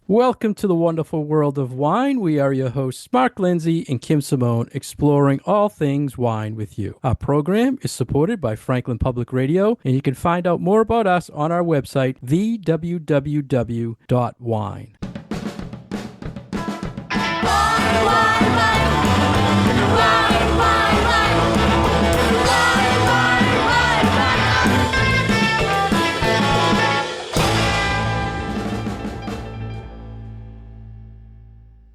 Welcome to the wonderful world of wine. We are your hosts, Mark Lenzi and Kim Simone, exploring all things wine with you. Our program is supported by Franklin Public Radio, and you can find out more about us on our website, thewww.wine.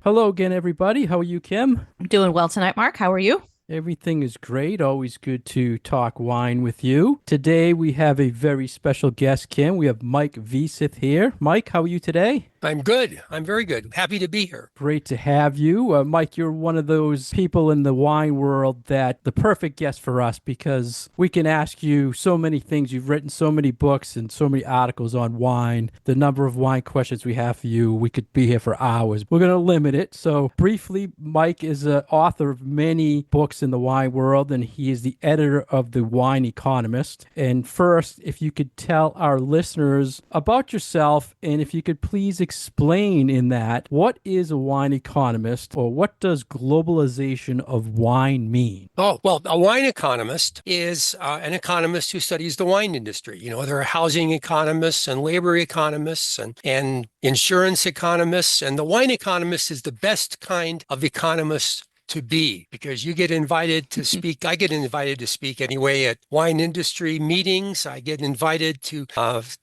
Hello again, everybody. How are you, Kim? I'm doing well tonight, Mark. How are you? Everything is great. Always good to talk wine with you. Today we have a very special guest, Kim. We have Mike Veseth here. Mike, how are you today? I'm good. I'm very good. Happy to be here. Great to have you. Mike, you're one of those people in the wine world that the perfect guest for us because we can ask you so many things. You've written so many books and so many articles on wine. The number of wine questions we have for you, we could be here for hours. We're going to limit it. So briefly, Mike is an author of many books in the wine world, and he is the editor of The Wine Economist. And first, if you could tell our listeners about yourself, and if you could please explain in that, what is a wine economist, or what does globalization of wine mean? Oh, well, a wine economist is an economist who studies the wine industry. You know, there are housing economists and labor economists and insurance economists, and the wine economist is the best kind of economist to be, because you get invited to speak. I get invited to speak anyway at wine industry meetings. I get invited to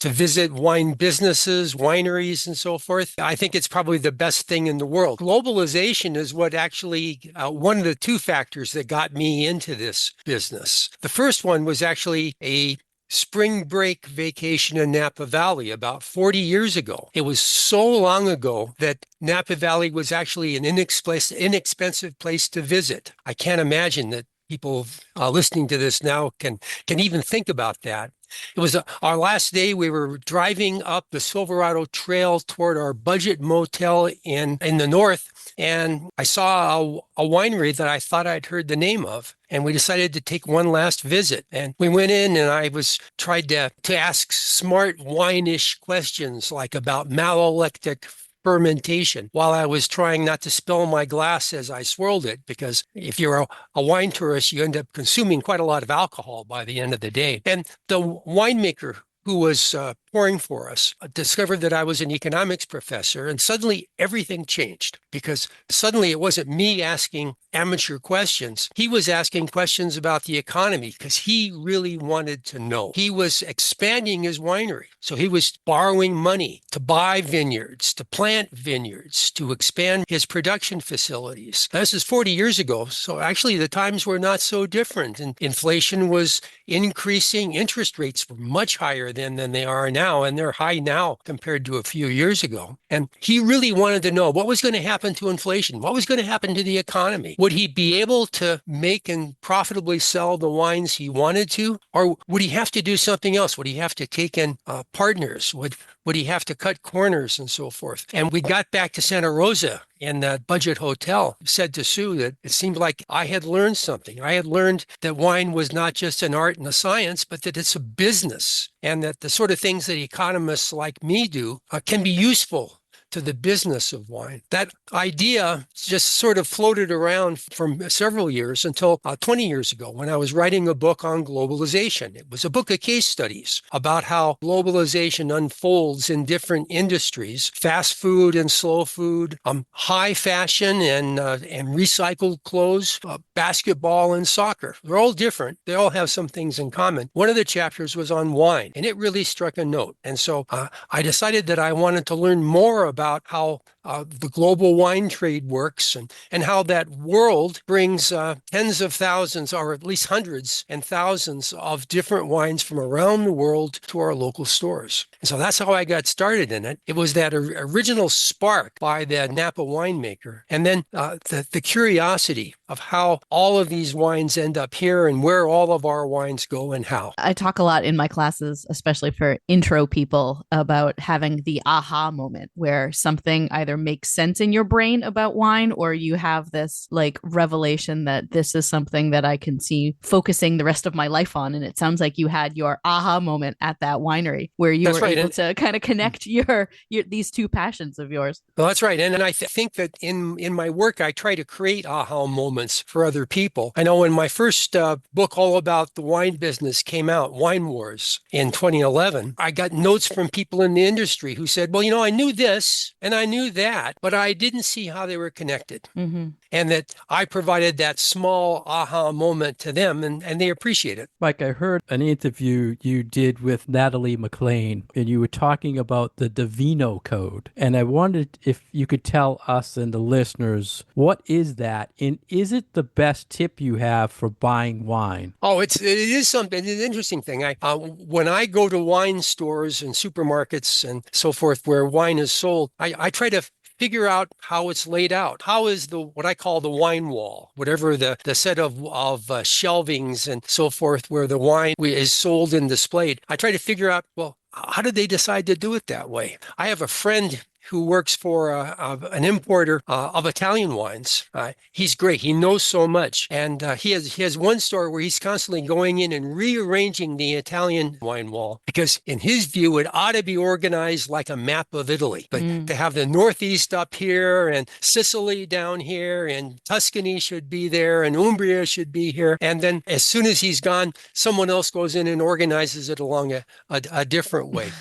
visit wine businesses, wineries, and so forth. I think it's probably the best thing in the world. Globalization is what actually one of the two factors that got me into this business. The first one was actually a spring break vacation in Napa Valley about 40 years ago. It was so long ago that Napa Valley was actually an inexpensive place to visit. I can't imagine that people listening to this now can even think about that. It was our last day. We were driving up the Silverado Trail toward our budget motel in the north, and I saw a winery that I thought I'd heard the name of, and we decided to take one last visit. And we went in, and I tried to ask smart wine-ish questions, like about malolactic fermentation, while I was trying not to spill my glass as I swirled it, because if you're a wine tourist, you end up consuming quite a lot of alcohol by the end of the day. And the winemaker who was pouring for us discovered that I was an economics professor, and suddenly everything changed, because suddenly it wasn't me asking amateur questions. He was asking questions about the economy because he really wanted to know. He was expanding his winery. So he was borrowing money to buy vineyards, to plant vineyards, to expand his production facilities. Now, this is 40 years ago. So actually the times were not so different, and inflation was increasing. Interest rates were much higher than they are now, and they're high now compared to a few years ago. And he really wanted to know what was going to happen to inflation, what was going to happen to the economy. Would he be able to make and profitably sell the wines he wanted to, or would he have to do something else? Would he have to take in partners? Would he have to cut corners and so forth? And we got back to Santa Rosa in that budget hotel. Said to Sue that it seemed like I had learned something. I had learned that wine was not just an art and a science, but that it's a business, and that the sort of things that economists like me do can be useful to the business of wine. That idea just sort of floated around for several years until 20 years ago, when I was writing a book on globalization. It was a book of case studies about how globalization unfolds in different industries: fast food and slow food, high fashion and recycled clothes, basketball and soccer. They're all different. They all have some things in common. One of the chapters was on wine, and it really struck a note. And so I decided that I wanted to learn more about how the global wine trade works, and how that world brings tens of thousands, or at least hundreds and thousands of different wines from around the world to our local stores. And so that's how I got started in it. It was that original spark by the Napa winemaker, and then the curiosity of how all of these wines end up here, and where all of our wines go and how. I talk a lot in my classes, especially for intro people, about having the aha moment where where something either makes sense in your brain about wine, or you have this like revelation that this is something that I can see focusing the rest of my life on. And it sounds like you had your aha moment at that winery where you That's were right. able to kind of connect your these two passions of yours. Well, that's right. And I think that in my work, I try to create aha moments for other people. I know when my first book all about the wine business came out, Wine Wars, in 2011, I got notes from people in the industry who said, well, I knew this and I knew that, but I didn't see how they were connected. Mm-hmm. And that I provided that small aha moment to them, and they appreciate it. Mike, I heard an interview you did with Natalie McLean, and you were talking about the DaVino code. And I wondered if you could tell us and the listeners, what is that? And is it the best tip you have for buying wine? Oh, it is something. It's an interesting thing. When I go to wine stores and supermarkets and so forth where wine is sold, I try to figure out how it's laid out. How is what I call the wine wall, whatever the set of shelvings and so forth where the wine is sold and displayed. I try to figure out, well, how did they decide to do it that way? I have a friend who works for an importer of Italian wines. He's great. He knows so much. And he has one store where he's constantly going in and rearranging the Italian wine wall because in his view, it ought to be organized like a map of Italy. But to have the Northeast up here and Sicily down here and Tuscany should be there and Umbria should be here. And then as soon as he's gone, someone else goes in and organizes it along a different way.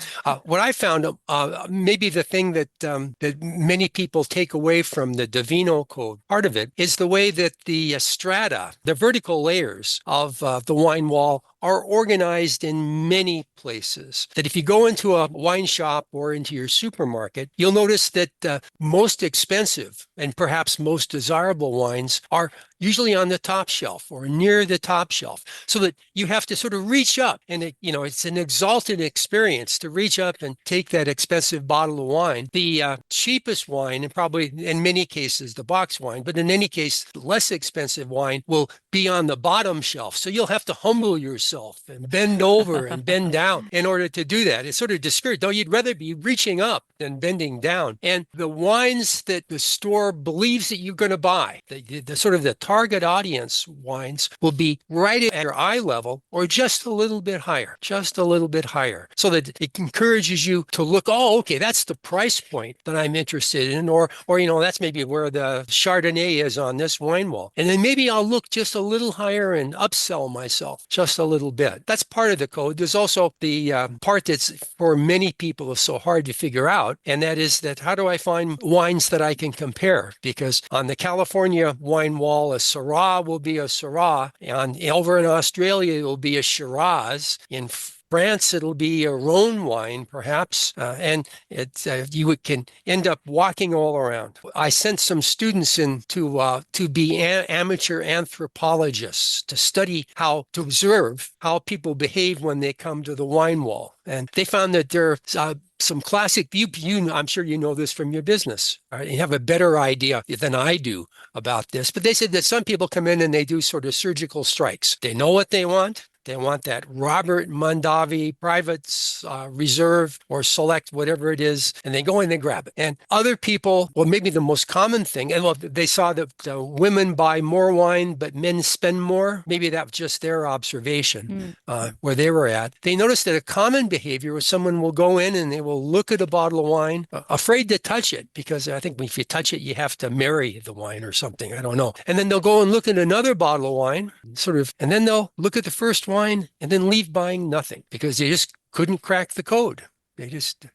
What I found, maybe the thing that many people take away from the DaVino code, part of it is the way that the strata, the vertical layers of the wine wall are organized in many places. That if you go into a wine shop or into your supermarket, you'll notice that most expensive and perhaps most desirable wines are usually on the top shelf or near the top shelf, so that you have to sort of reach up and it's an exalted experience to reach up and take that expensive bottle of wine. The cheapest wine, and probably in many cases the box wine, but in any case, less expensive wine will be on the bottom shelf. So you'll have to humble yourself and bend over and bend down in order to do that. It's sort of discouraged, though you'd rather be reaching up than bending down. And the wines that the store believes that you're going to buy, the sort of the target audience wines, will be right at your eye level or just a little bit higher, so that it encourages you to look, oh, okay, that's the price point that I'm interested in, or that's maybe where the Chardonnay is on this wine wall. And then maybe I'll look just a little higher and upsell myself just a little bit. That's part of the code. There's also the part that's for many people is so hard to figure out, and that is that how do I find wines that I can compare? Because on the California wine wall, a Syrah will be a Syrah, and over in Australia, it will be a Shiraz. In France, it'll be a Rhone wine, perhaps, and you can end up walking all around. I sent some students in to be amateur anthropologists to study to observe how people behave when they come to the wine wall, and they found that there are some classic, I'm sure you know this from your business, right? You have a better idea than I do about this, but they said that some people come in and they do sort of surgical strikes. They know what they want. They want that Robert Mondavi private reserve or select, whatever it is, and they go in and they grab it. And other people, well, maybe the most common thing, and they saw that women buy more wine, but men spend more. Maybe that was just their observation where they were at. They noticed that a common behavior was someone will go in and they will look at a bottle of wine, afraid to touch it, because I think if you touch it, you have to marry the wine or something. I don't know. And then they'll go and look at another bottle of wine, and then they'll look at the first wine and then leave buying nothing because they just couldn't crack the code. They just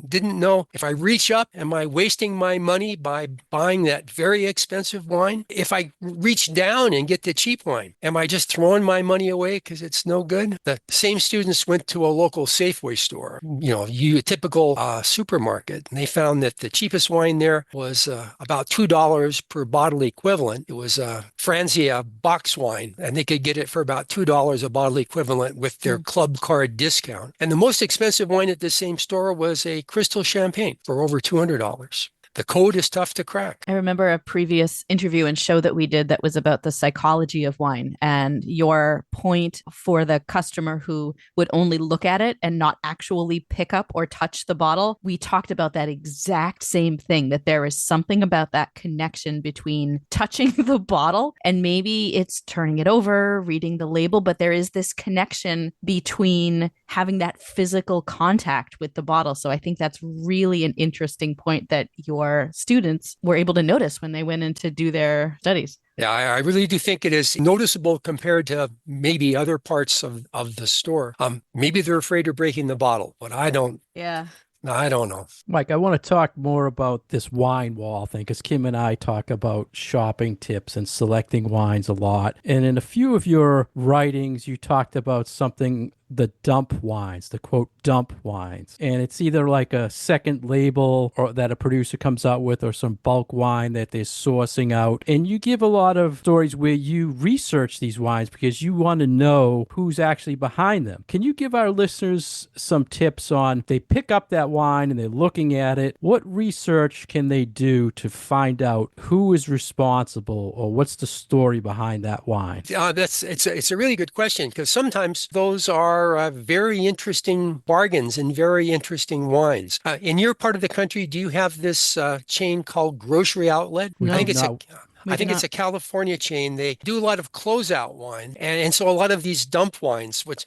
didn't know, if I reach up, am I wasting my money by buying that very expensive wine? If I reach down and get the cheap wine, am I just throwing my money away because it's no good? The same students went to a local Safeway store, a typical supermarket, and they found that the cheapest wine there was about $2 per bottle equivalent. It was Franzia box wine, and they could get it for about $2 a bottle equivalent with their club card discount. And the most expensive wine at the same store was a crystal champagne for over $200. the code is tough to crack. I remember a previous interview and show that we did that was about the psychology of wine, and your point for the customer who would only look at it and not actually pick up or touch the bottle. We talked about that exact same thing, that there is something about that connection between touching the bottle and maybe it's turning it over, reading the label, but there is this connection between having that physical contact with the bottle. So I think that's really an interesting point that your students were able to notice when they went in to do their studies. Yeah, I really do think it is noticeable compared to maybe other parts of the store. Maybe they're afraid of breaking the bottle, but I don't. Yeah. No, I don't know. Mike, I want to talk more about this wine wall thing because Kim and I talk about shopping tips and selecting wines a lot. And in a few of your writings, you talked about something, the dump wines, the quote dump wines. And it's either like a second label or that a producer comes out with or some bulk wine that they're sourcing out. And you give a lot of stories where you research these wines because you want to know who's actually behind them. Can you give our listeners some tips on they pick up that wine and they're looking at it? What research can they do to find out who is responsible or what's the story behind that wine? It's a really good question because sometimes those are very interesting bargains and very interesting wines. In your part of the country, do you have this chain called Grocery Outlet? No, I think it's no. I think it's a California chain. They do a lot of closeout wine. And so a lot of these dump wines, which,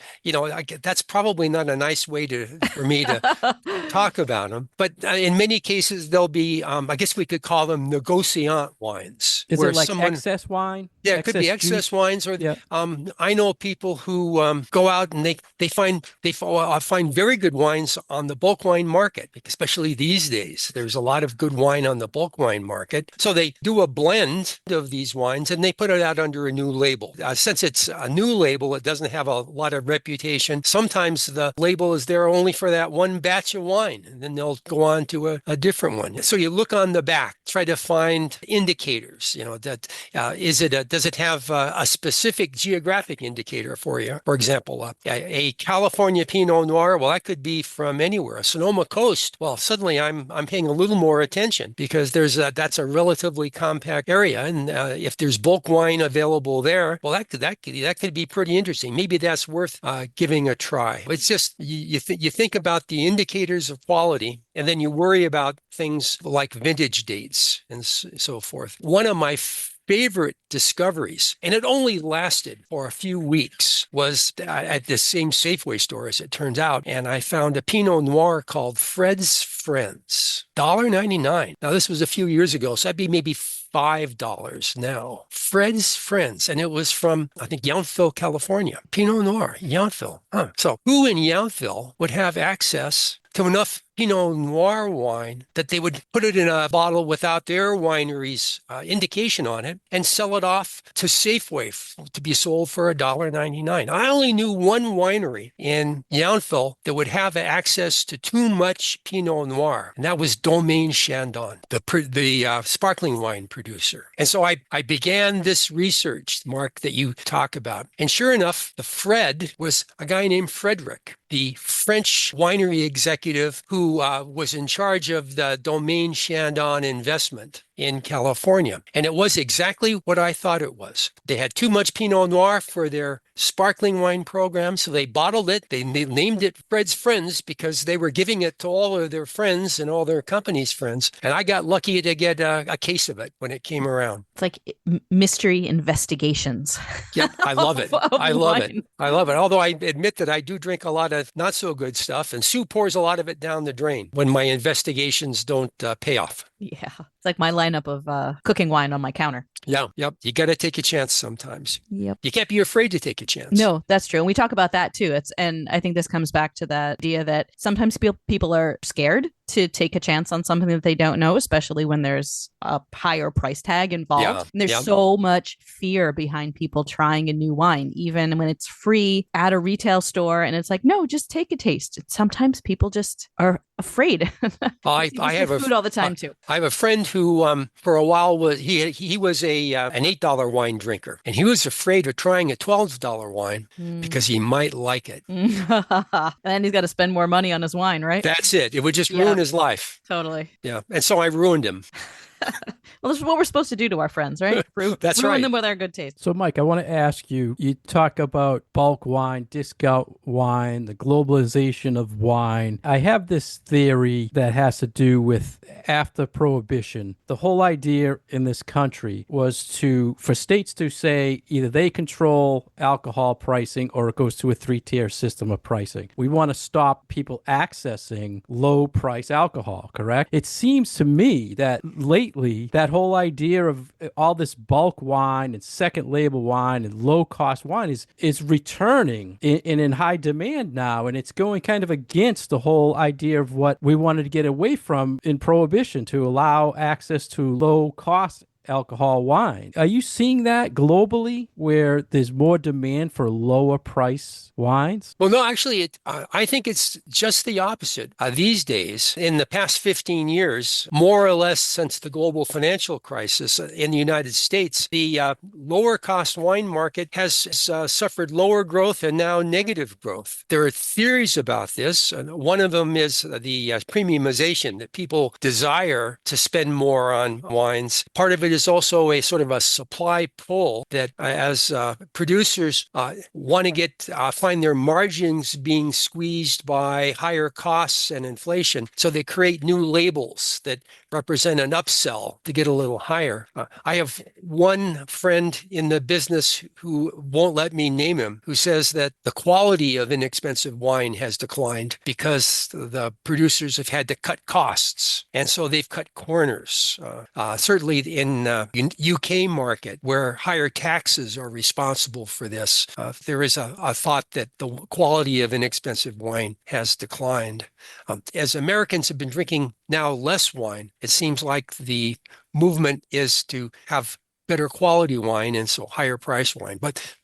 that's probably not a nice way for me to talk about them. But in many cases, they'll be, I guess we could call them negociant wines. Is it like excess wine? Yeah, it could be excess wines. Or yeah. I know people who go out and they find very good wines on the bulk wine market, especially these days. There's a lot of good wine on the bulk wine market. So they do a blend of these wines and they put it out under a new label. Since it's a new label, it doesn't have a lot of reputation. Sometimes the label is there only for that one batch of wine, and then they'll go on to a different one. So you look on the back, try to find indicators. Does it have a specific geographic indicator for you? For example, a California Pinot Noir. Well, that could be from anywhere. A Sonoma Coast. Well, suddenly I'm paying a little more attention because that's a relatively compact area. And if there's bulk wine available there, well, that could be pretty interesting. Maybe that's worth giving a try. It's just you think about the indicators of quality, and then you worry about things like vintage dates and so forth. One of my favorite discoveries, and it only lasted for a few weeks, was at the same Safeway store, as it turns out, and I found a Pinot Noir called Fred's Friends, $1.99. Now, this was a few years ago, so that'd be maybe $5 now. Fred's Friends, and it was from, I think, Yountville, California. Pinot Noir, Yountville. So who in Yountville would have access to enough Pinot Noir wine that they would put it in a bottle without their winery's indication on it and sell it off to Safeway to be sold for $1.99. I only knew one winery in Yountville that would have access to too much Pinot Noir, and that was Domaine Chandon, the sparkling wine producer. And so I began this research, Mark, that you talk about. And sure enough, the Fred was a guy named Frederick, the French winery executive who was in charge of the Domaine Chandon investment in California. And it was exactly what I thought it was. They had too much Pinot Noir for their sparkling wine program, so they bottled it. They named it Fred's Friends because they were giving it to all of their friends and all their company's friends. And I got lucky to get a case of it when it came around. It's like mystery investigations. Yep, I love it. I love it. I love it. Although I admit that I do drink a lot of not so good stuff, and Sue pours a lot of it down the drain when my investigations don't pay off. Yeah. It's like my lineup of cooking wine on my counter. Yeah. Yep. You got to take a chance sometimes. Yep. You can't be afraid to take a chance. No, that's true. And we talk about that too. And I think this comes back to that idea that sometimes people are scared to take a chance on something that they don't know, especially when there's a higher price tag involved. Yeah. And there's so much fear behind people trying a new wine, even when it's free at a retail store. And it's like, no, just take a taste. Sometimes people just are afraid. I He was have with food all the time too. I have a friend who, for a while he was an $8 wine drinker, and he was afraid of trying a $12 wine because he might like it. And then he's got to spend more money on his wine, right? That's it. It would just Yeah, ruin his life. totally. Yeah, and so I ruined him. Well, this is what we're supposed to do to our friends, right? That's Ruin right. them with our good taste. So, Mike, I want to ask you, you talk about bulk wine, discount wine, the globalization of wine. I have this theory that has to do with after Prohibition. The whole idea in this country was for states to say either they control alcohol pricing or it goes to a three-tier system of pricing. We want to stop people accessing low-price alcohol, correct? It seems to me that lately, that whole idea of all this bulk wine and second label wine and low-cost wine is returning in high demand now, and it's going kind of against the whole idea of what we wanted to get away from in Prohibition, to allow access to low-cost alcohol wine. Are you seeing that globally, where there's more demand for lower price wines? Well, no, actually, I think it's just the opposite. These days, in the past 15 years, more or less since the global financial crisis in the United States, the lower cost wine market has suffered lower growth and now negative growth. There are theories about this. One of them is the premiumization, that people desire to spend more on wines. Part of it is also a sort of a supply pull, that as producers want to find their margins being squeezed by higher costs and inflation. So they create new labels that represent an upsell to get a little higher. I have one friend in the business who won't let me name him, who says that the quality of inexpensive wine has declined because the producers have had to cut costs. And so they've cut corners. Certainly in UK market, where higher taxes are responsible for this, there is a thought that the quality of inexpensive wine has declined. As Americans have been drinking now less wine, it seems like the movement is to have better quality wine and so higher price wine. But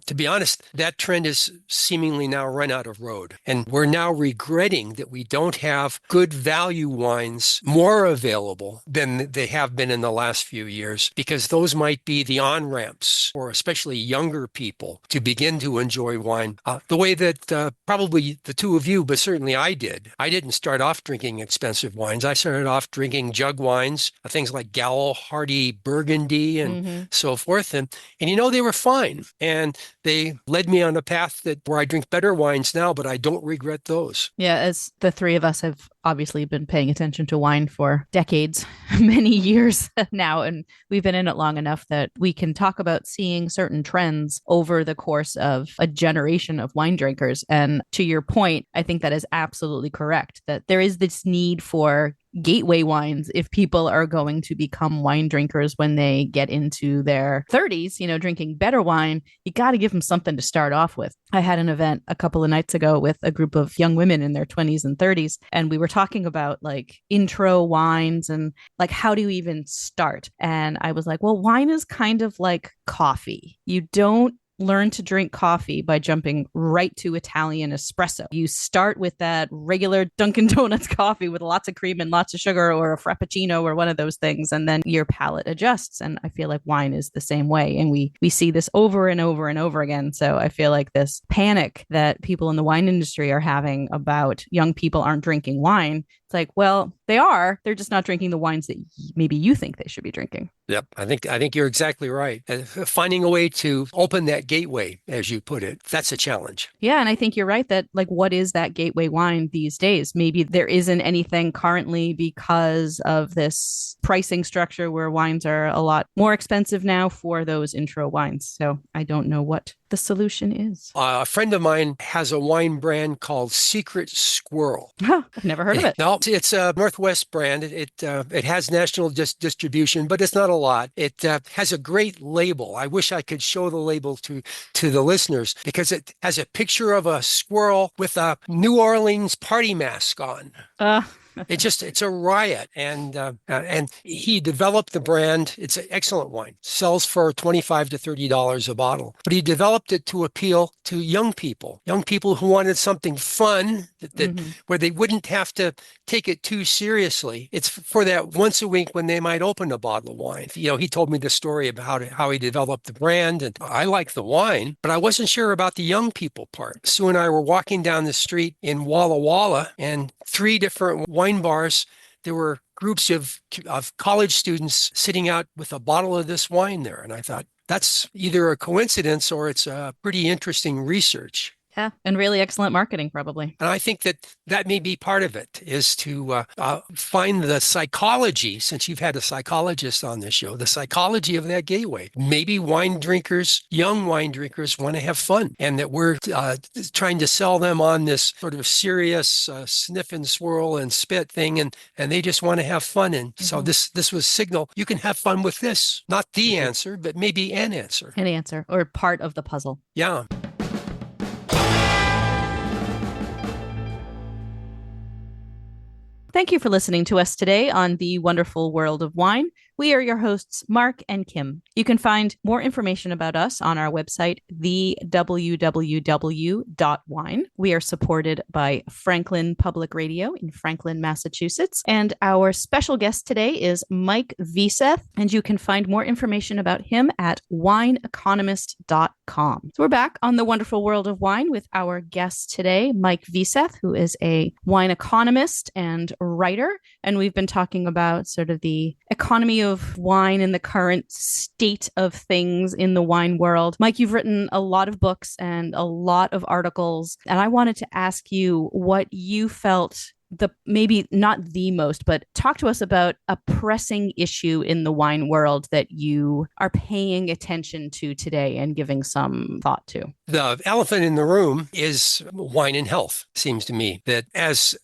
to be honest, that trend is seemingly now run out of road. And we're now regretting that we don't have good value wines more available than they have been in the last few years, because those might be the on-ramps for especially younger people to begin to enjoy wine the way that probably the two of you, but certainly I did. I didn't start off drinking expensive wines. I started off drinking jug wines, things like Gallo, Hardy, Burgundy, and so forth. And they were fine. And they led me on a path where I drink better wines now, but I don't regret those. Yeah, as the three of us have obviously been paying attention to wine for decades, many years now, and we've been in it long enough that we can talk about seeing certain trends over the course of a generation of wine drinkers. And to your point, I think that is absolutely correct, that there is this need for gateway wines if people are going to become wine drinkers when they get into their 30s, drinking better wine. You got to give them something to start off with. I had an event a couple of nights ago with a group of young women in their 20s and 30s, and we were talking about like intro wines and like, how do you even start? And I was like, well, wine is kind of like coffee. You don't learn to drink coffee by jumping right to Italian espresso. You start with that regular Dunkin' Donuts coffee with lots of cream and lots of sugar, or a Frappuccino or one of those things, and then your palate adjusts. And I feel like wine is the same way. And we see this over and over and over again. So I feel like this panic that people in the wine industry are having about young people aren't drinking wine, it's like, well, they are. They're just not drinking the wines that maybe you think they should be drinking. Yep, I think you're exactly right. Finding a way to open that gateway, as you put it, that's a challenge. Yeah, and I think you're right that, like, what is that gateway wine these days? Maybe there isn't anything currently because of this pricing structure where wines are a lot more expensive now for those intro wines. So I don't know what the solution is. A friend of mine has a wine brand called Secret Squirrel. I've never heard of it. No, it's a Northwest brand. It has national distribution, but it's not a lot. It has a great label. I wish I could show the label to the listeners, because it has a picture of a squirrel with a New Orleans party mask on. It's a riot. And he developed the brand. It's an excellent wine. Sells for $25 to $30 a bottle. But he developed it to appeal to young people who wanted something fun where they wouldn't have to take it too seriously. It's for that once a week when they might open a bottle of wine. He told me the story about how he developed the brand, and I like the wine, but I wasn't sure about the young people part. Sue and I were walking down the street in Walla Walla, and 3 different wine bars. There were groups of college students sitting out with a bottle of this wine there. And I thought, that's either a coincidence or it's a pretty interesting research. Yeah, and really excellent marketing, probably. And I think that may be part of it, is to find the psychology, since you've had a psychologist on this show, the psychology of that gateway. Maybe young wine drinkers want to have fun, and that we're trying to sell them on this sort of serious sniff and swirl and spit thing, and they just want to have fun. And so this was signal, you can have fun with this. Not the answer, but maybe an answer. An answer, or part of the puzzle. Yeah. Thank you for listening to us today on The Wonderful World of Wine. We are your hosts, Mark and Kim. You can find more information about us on our website, thewww.wine. We are supported by Franklin Public Radio in Franklin, Massachusetts. And our special guest today is Mike Veseth, and you can find more information about him at wineeconomist.com. So we're back on The Wonderful World of Wine with our guest today, Mike Veseth, who is a wine economist and writer. And we've been talking about sort of the economy of wine and the current state of things in the wine world. Mike, you've written a lot of books and a lot of articles, and I wanted to ask you what you felt maybe not the most, but talk to us about a pressing issue in the wine world that you are paying attention to today and giving some thought to. The elephant in the room is wine and health. Seems to me that as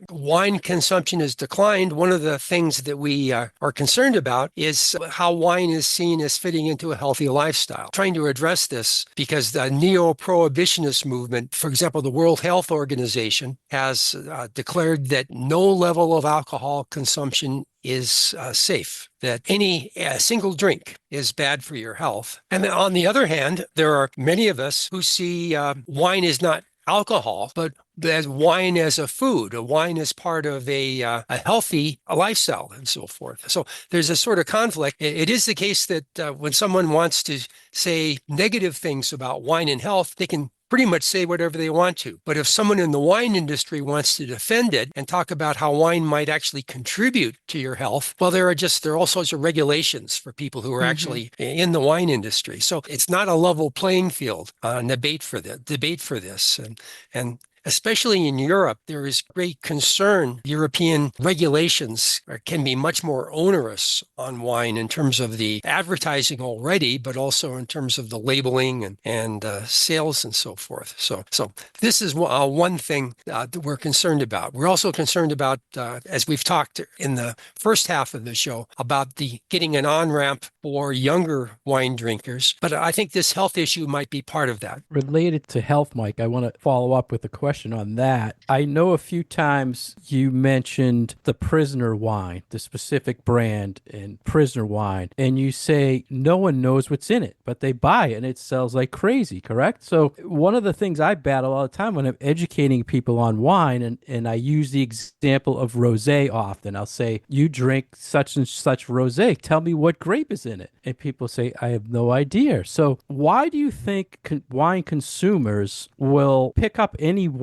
wine consumption has declined, one of the things that we are concerned about is how wine is seen as fitting into a healthy lifestyle. Trying to address this because the neo-prohibitionist movement, for example, the World Health Organization has declared that no level of alcohol consumption is safe, that any single drink is bad for your health. And then on the other hand, there are many of us who see wine as not alcohol, but as wine as a food, a wine as part of a healthy lifestyle and so forth. So there's a sort of conflict. It is the case that when someone wants to say negative things about wine and health, they can pretty much say whatever they want to. But if someone in the wine industry wants to defend it and talk about how wine might actually contribute to your health, well, there are all sorts of regulations for people who are actually in the wine industry. So it's not a level playing field, debate for this. And especially in Europe, there is great concern. European regulations can be much more onerous on wine in terms of the advertising already, but also in terms of the labeling and sales and so forth. So this is one thing that we're concerned about. We're also concerned about, as we've talked in the first half of the show, about getting an on-ramp for younger wine drinkers. But I think this health issue might be part of that. Related to health, Mike, I want to follow up with a question on that. I know a few times you mentioned the Prisoner wine, the specific brand in Prisoner wine, and you say no one knows what's in it, but they buy it and it sells like crazy, correct? So one of the things I battle all the time when I'm educating people on wine, and I use the example of rosé often. I'll say, you drink such and such rosé. Tell me what grape is in it. And people say, I have no idea. So why do you think wine consumers will pick up any wine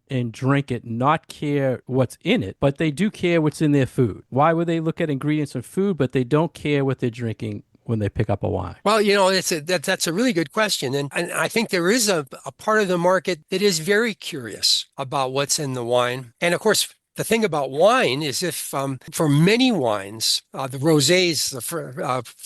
and drink it, not care what's in it, but they do care what's in their food? Why would they look at ingredients of food, but they don't care what they're drinking when they pick up a wine? Well, that's a really good question. And I think there is a part of the market that is very curious about what's in the wine. And of course, the thing about wine is if for many wines, the rosés,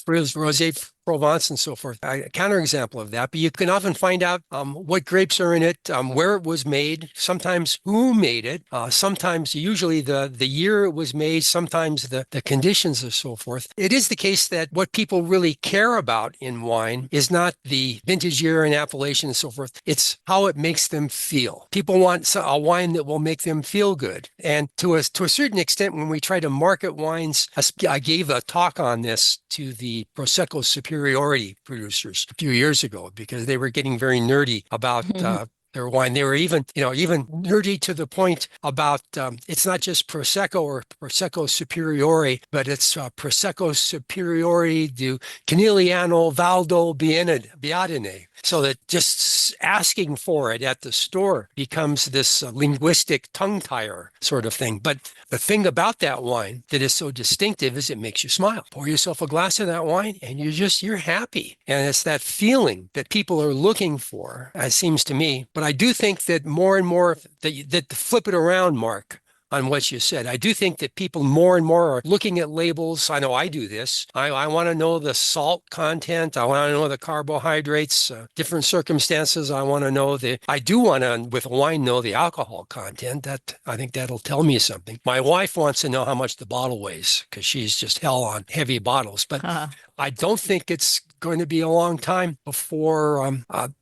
rosé Provence and so forth, a counterexample of that. But you can often find out what grapes are in it, where it was made, sometimes who made it, sometimes usually the year it was made, sometimes the conditions and so forth. It is the case that what people really care about in wine is not the vintage year and appellation and so forth. It's how it makes them feel. People want a wine that will make them feel good. And to a certain extent, when we try to market wines, I gave a talk on this to the Prosecco superiority producers a few years ago because they were getting very nerdy about their wine. They were even nerdy to the point about it's not just Prosecco or Prosecco Superiore, but it's Prosecco Superiore di Canigliano Valdo Biadene. So that just asking for it at the store becomes this linguistic tongue tire sort of thing. But the thing about that wine that is so distinctive is it makes you smile. Pour yourself a glass of that wine and you're happy. And it's that feeling that people are looking for, it seems to me. But I do think that more and more that flip it around, Mark, on what you said. I do think that people more and more are looking at labels. I know I do this. I want to know the salt content. I want to know the carbohydrates, different circumstances. I want to know I do want to, with wine, know the alcohol content. I think that'll tell me something. My wife wants to know how much the bottle weighs because she's just hell on heavy bottles. But I don't think it's going to be a long time before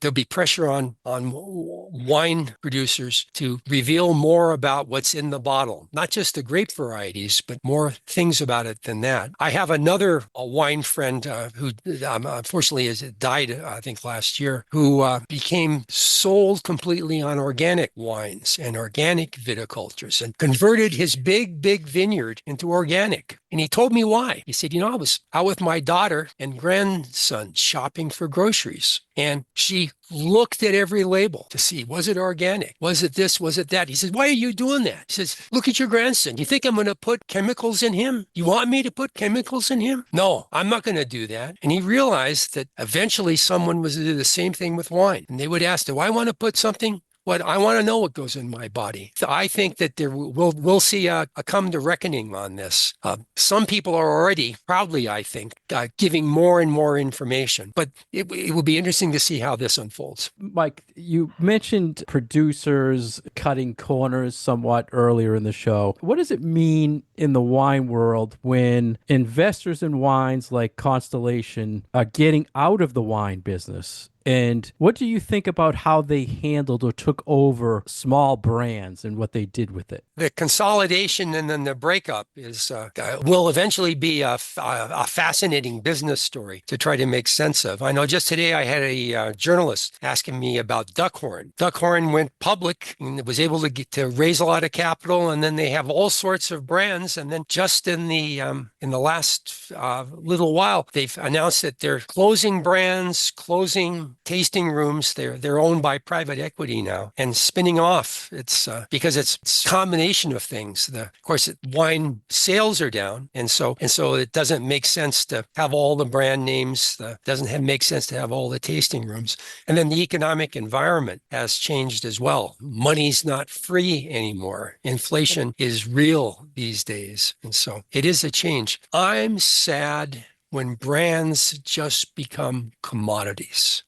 there'll be pressure on wine producers to reveal more about what's in the bottle, not just the grape varieties, but more things about it than that. I have another wine friend who unfortunately has died, I think last year, who became sold completely on organic wines and organic viticultures and converted his big vineyard into organic. And he told me why. He said, I was out with my daughter and grandson shopping for groceries. And she looked at every label to see, was it organic? Was it this? Was it that? He says, why are you doing that? He says, look at your grandson. You think I'm going to put chemicals in him? You want me to put chemicals in him? No, I'm not going to do that. And he realized that eventually someone was to do the same thing with wine. And they would ask, do I want to put something? I want to know what goes in my body. So I think that we'll see a come to reckoning on this. Some people are already proudly, I think, giving more and more information. But it will be interesting to see how this unfolds. Mike, you mentioned producers cutting corners somewhat earlier in the show. What does it mean in the wine world when investors in wines like Constellation are getting out of the wine business? And what do you think about how they handled or took over small brands and what they did with it? The consolidation and then the breakup will eventually be a fascinating business story to try to make sense of. I know just today I had a journalist asking me about Duckhorn. Duckhorn went public and was able to raise a lot of capital, and then they have all sorts of brands. And then just in the last little while, they've announced that they're closing brands, closing tasting rooms. They're owned by private equity now and spinning off. It's because it's a combination of things. Of course, wine sales are down, and so it doesn't make sense to have all the brand names. Doesn't make sense to have all the tasting rooms. And then the economic environment has changed as well. Money's not free anymore. Inflation is real these days, and so it is a change. I'm sad when brands just become commodities.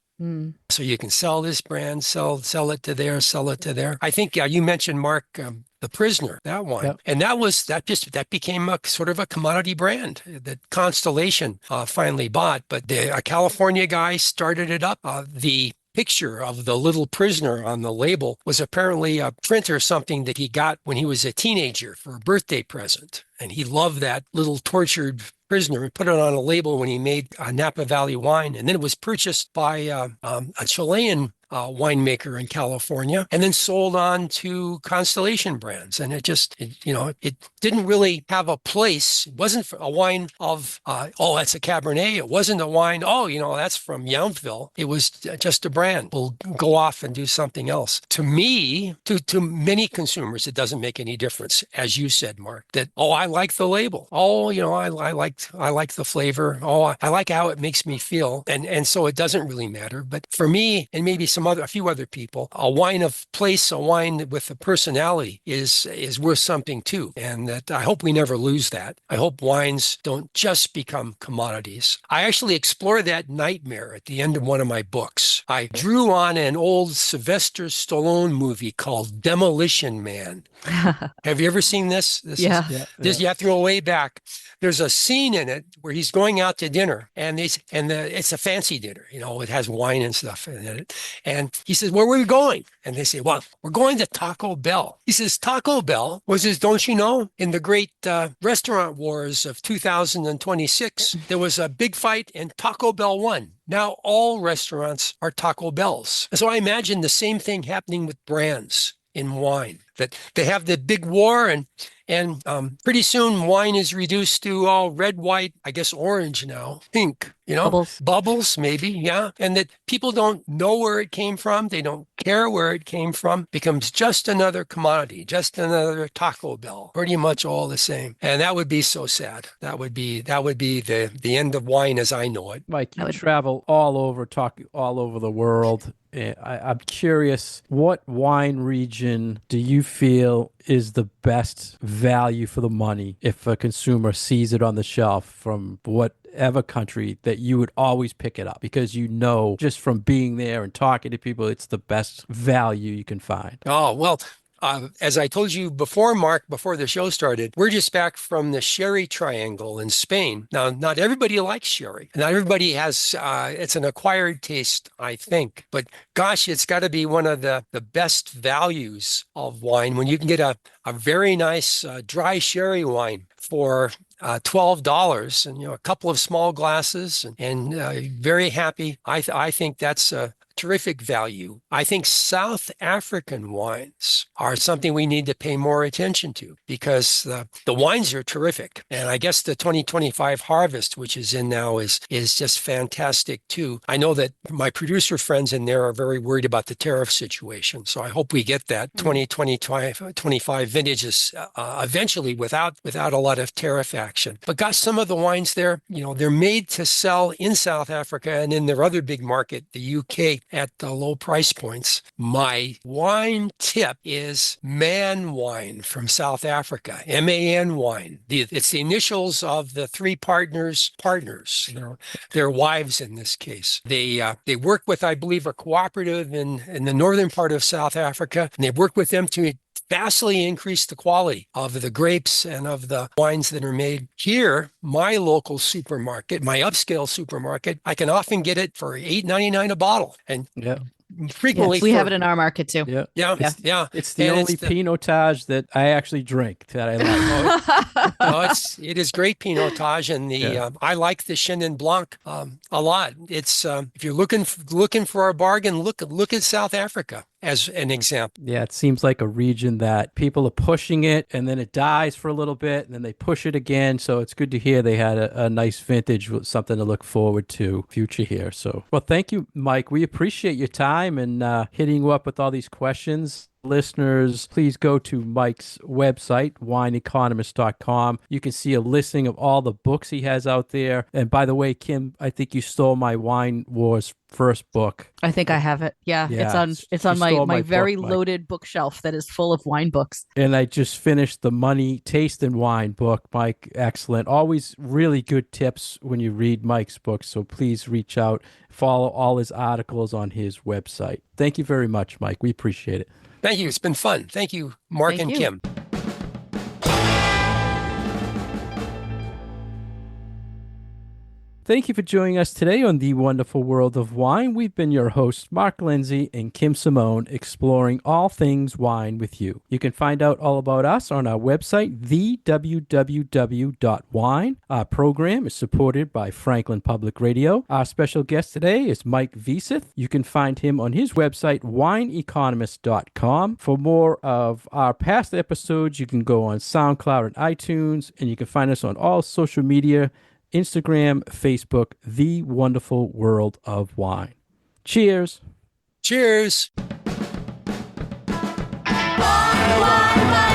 So you can sell this brand, sell it to there, sell it to there. I think you mentioned, Mark, The Prisoner, that one. Yep. And that became a sort of a commodity brand that Constellation finally bought. But a California guy started it up. The picture of the little prisoner on the label was apparently a print or something that he got when he was a teenager for a birthday present. And he loved that little tortured prisoner and put it on a label when he made Napa Valley wine. And then it was purchased by a Chilean winemaker in California and then sold on to Constellation brands. And it didn't really have a place. It wasn't a wine of, that's a Cabernet. It wasn't a wine, that's from Yountville. It was just a brand. We'll go off and do something else. To me, to many consumers, it doesn't make any difference. As you said, Mark, that, I like the label. I like like the flavor. Oh, I like how it makes me feel. And so it doesn't really matter. But for me and maybe a few other people, a wine of place, a wine with a personality is worth something too. And that I hope we never lose that. I hope wines don't just become commodities. I actually explore that nightmare at the end of one of my books. I drew on an old Sylvester Stallone movie called Demolition Man. Have you ever seen this? Yeah. You have to go way back. There's a scene in it where he's going out to dinner, and it's a fancy dinner. It has wine and stuff in it. And he says, "Where are we going?" And they say, "Well, we're going to Taco Bell." He says, "Taco Bell don't you know, in the great restaurant wars of 2026, there was a big fight and Taco Bell won. Now all restaurants are Taco Bells." And so I imagine the same thing happening with brands in wine, that they have the big war, and pretty soon wine is reduced to all red, white, I guess orange now, pink, bubbles maybe, yeah. And that people don't know where it came from. They don't care where it came from. Becomes just another commodity, just another Taco Bell, pretty much all the same. And that would be so sad. That would be the end of wine as I know it. Mike, you travel all over, talk all over the world. I'm curious, what wine region do you feel is the best value for the money if a consumer sees it on the shelf from whatever country, that you would always pick it up because just from being there and talking to people, it's the best value you can find? Oh, well, as I told you before, Mark, before the show started, we're just back from the Sherry Triangle in Spain. Now, not everybody likes sherry. Not everybody has, it's an acquired taste, I think. But gosh, it's got to be one of the best values of wine when you can get a very nice dry sherry wine for $12 and a couple of small glasses and very happy. I think that's a terrific value. I think South African wines are something we need to pay more attention to because the wines are terrific. And I guess the 2025 harvest, which is in now, is just fantastic too. I know that my producer friends in there are very worried about the tariff situation. So I hope we get that 2025 vintages eventually without a lot of tariff action. But gosh, some of the wines there, they're made to sell in South Africa and in their other big market, the UK, at the low price points. My wine tip is Man Wine from South Africa, MAN Wine. It's the initials of the three partners, their wives in this case. They work with, I believe, a cooperative in the northern part of South Africa, and they work with them to vastly increase the quality of the grapes and of the wines that are made. Here, my local supermarket, my upscale supermarket, I can often get it for $8.99 a bottle. And frequently we have it in our market too. Yeah. It's the only Pinotage that I actually drink that I like. It is great Pinotage, and I like the Chenin Blanc a lot. It's if you're looking for a bargain, look at South Africa as an example. Yeah, it seems like a region that people are pushing it and then it dies for a little bit and then they push it again. So it's good to hear they had a nice vintage with something to look forward to future here. So, well, thank you, Mike. We appreciate your time and hitting you up with all these questions. Listeners, please go to Mike's website, wineeconomist.com. You can see a listing of all the books he has out there. And by the way, Kim, I think you stole my Wine Wars first book. I think I have it. Yeah. It's on my very book, loaded bookshelf that is full of wine books. And I just finished the Money, Taste, and Wine book. Mike, excellent. Always really good tips when you read Mike's books. So please reach out, follow all his articles on his website. Thank you very much, Mike. We appreciate it. Thank you. It's been fun. Thank you, Mark and Kim. Thank you for joining us today on The Wonderful World of Wine. We've been your hosts, Mark Lenzi and Kim Simone, exploring all things wine with you. You can find out all about us on our website, thewww.wine. Our program is supported by Franklin Public Radio. Our special guest today is Mike Veseth. You can find him on his website, wineeconomist.com. For more of our past episodes, you can go on SoundCloud and iTunes, and you can find us on all social media, Instagram, Facebook, The Wonderful World of Wine. Cheers. Cheers. Wine, wine, wine.